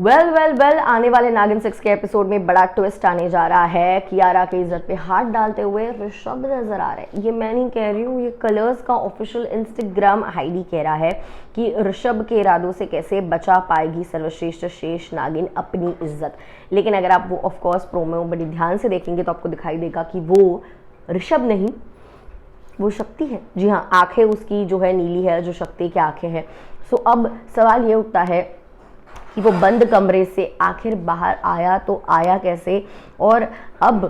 Well आने वाले नागिन 6 के एपिसोड में बड़ा ट्विस्ट आने जा रहा है। कियारा की इज्जत पे हाथ डालते हुए ऋषभ नजर आ रहे हैं। ये मैं नहीं कह रही हूँ, ये कलर्स का ऑफिशियल इंस्टाग्राम आईडी कह रहा है कि ऋषभ के इरादों से कैसे बचा पाएगी सर्वश्रेष्ठ शेष नागिन अपनी इज्जत। लेकिन अगर आप वो ऑफकोर्स प्रोमो बड़ी ध्यान से देखेंगे तो आपको दिखाई देगा कि वो ऋषभ नहीं, वो शक्ति है। जी हाँ, आंखें उसकी जो है नीली है, जो शक्ति की आंखें हैं। सो अब सवाल ये उठता है कि वो बंद कमरे से आखिर बाहर आया तो आया कैसे, और अब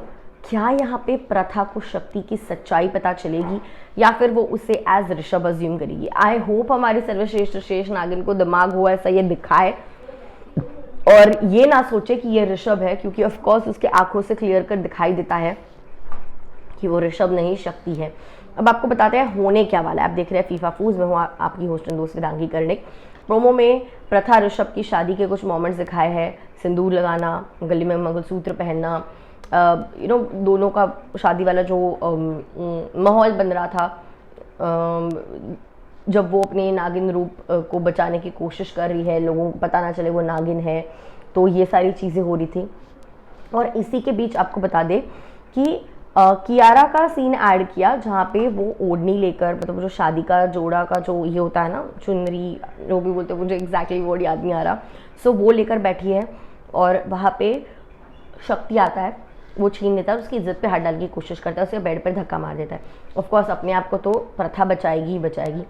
क्या यहाँ पे प्रथा को शक्ति की सच्चाई पता चलेगी या फिर वो उसे एज ऋषभ अज्यूम करेगी। आई होप हमारे सर्वश्रेष्ठ शेष नागिन को दिमाग हो ऐसा ये दिखाए और ये ना सोचे कि ये ऋषभ है, क्योंकि ऑफ कोर्स उसके आंखों से क्लियर कर दिखाई देता है कि वो ऋषभ नहीं शक्ति है। अब आपको बताते हैं होने क्या वाला है। आप देख रहे हैं फीफा फूज में हूँ आपकी होस्ट एंड दोस्त वेदांगी कर्णिक। प्रोमो में प्रथा ऋषभ की शादी के कुछ मोमेंट्स दिखाए हैं। सिंदूर लगाना, गले में मंगलसूत्र पहनना, दोनों का शादी वाला जो माहौल बन रहा था, जब वो अपने नागिन रूप को बचाने की कोशिश कर रही है, लोगों को पता ना चले वो नागिन है, तो ये सारी चीज़ें हो रही थी। और इसी के बीच आपको बता दें कि कियारा का सीन ऐड किया जहाँ पे वो ओढ़नी लेकर, मतलब जो शादी का जोड़ा का जो ये होता है ना, चुनरी जो भी बोलते हैं, मुझे एग्जैक्टली वर्ड याद नहीं आ रहा। सो वो लेकर बैठी है और वहाँ पे शक्ति आता है, वो छीन लेता है और उसकी इज्जत पे हाथ डालने की कोशिश करता है, उसे बेड पर धक्का मार देता है। ऑफकोर्स अपने आप को तो प्रथा बचाएगी ही बचाएगी।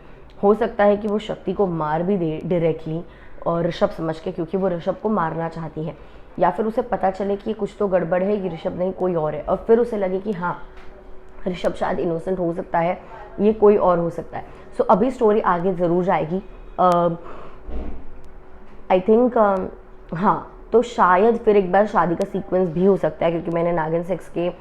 हो सकता है कि वो शक्ति को मार भी दे डायरेक्टली और ऋषभ समझ के, क्योंकि वो ऋषभ को मारना चाहती है, या फिर उसे पता चले कि कुछ तो गड़बड़ है, ये ऋषभ नहीं कोई और है, और फिर उसे लगे कि हाँ ऋषभ शायद इनोसेंट हो सकता है, ये कोई और हो सकता है। सो अभी स्टोरी आगे ज़रूर जाएगी। आई थिंक हाँ, तो शायद फिर एक बार शादी का सीक्वेंस भी हो सकता है, क्योंकि मैंने नागिन 6 के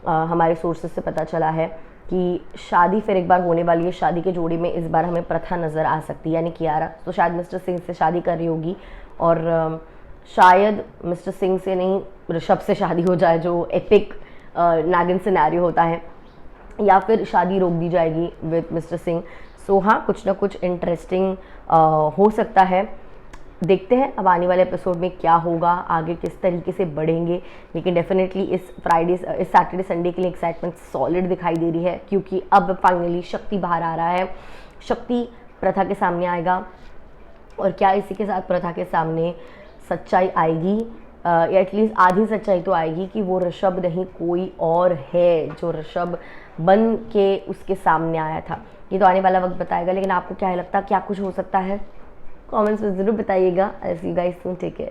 हमारे सोर्सेज से पता चला है कि शादी फिर एक बार होने वाली है। शादी के जोड़ी में इस बार हमें प्रथा नज़र आ सकती है, यानी कियारा तो शायद मिस्टर सिंह से शादी कर रही होगी, और शायद मिस्टर सिंह से नहीं ऋषभ से शादी हो जाए, जो एपिक नागिन सिनेरियो होता है, या फिर शादी रोक दी जाएगी विद मिस्टर सिंह। सो हाँ, कुछ ना कुछ इंटरेस्टिंग हो सकता है। देखते हैं अब आने वाले एपिसोड में क्या होगा, आगे किस तरीके से बढ़ेंगे। लेकिन डेफिनेटली इस सैटरडे संडे के लिए एक्साइटमेंट सॉलिड दिखाई दे रही है, क्योंकि अब फाइनली शक्ति बाहर आ रहा है। शक्ति प्रथा के सामने आएगा, और क्या इसी के साथ प्रथा के सामने सच्चाई आएगी, या एटलीस्ट आधी सच्चाई तो आएगी कि वो ऋषभ नहीं कोई और है जो ऋषभ बन के उसके सामने आया था। ये तो आने वाला वक्त बताएगा। लेकिन आपको क्या लगता है, क्या कुछ हो सकता है? कमेंट्स में ज़रूर बताइएगा। I see you guys soon, take care.